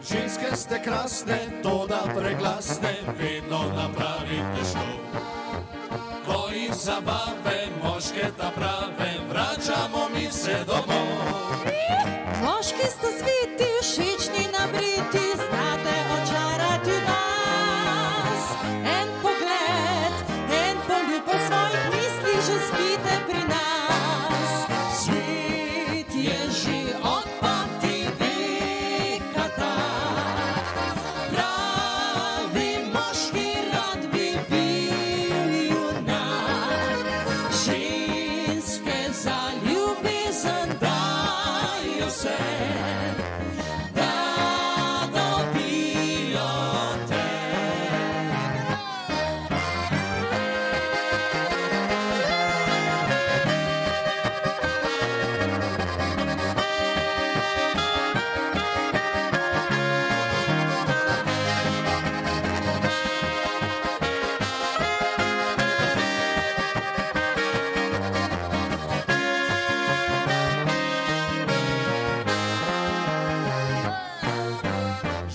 Ženske ste krasne, toda preglasne, vedno napravite šov. Ko jih zabave, moške ta prave, vračamo mi se domov. Moški ste sveti, všečni nabriti, znate očarati nas. En pogled, en poljub po svojih mislih, že spite pri nas. Svet je že odpati veka tak, pravi moški rad bi bil junak. Ženske za ljubezen dajo se, da dobijo te.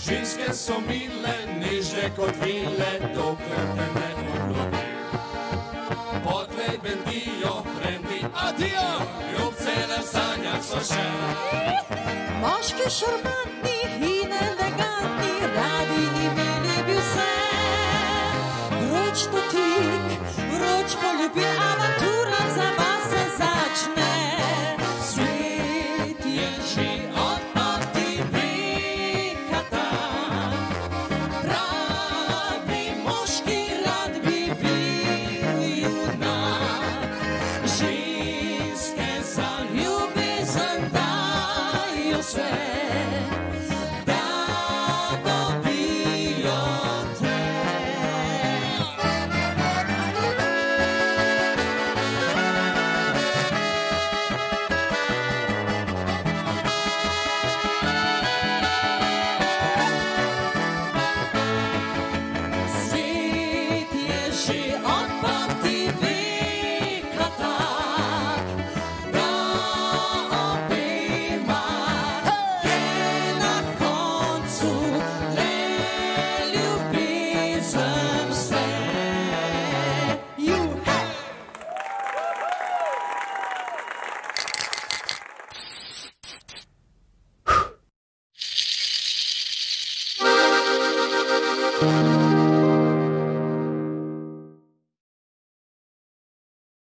Ženske so mile, nežne kot vile, dokler te ne oblovi. Potlej bendijo, frendi, adijo, ljubce na sanjah so še. Moški šarmantni in elegantni, radi imeli bi vse. Vroč dotik, vroč poljub in avantura.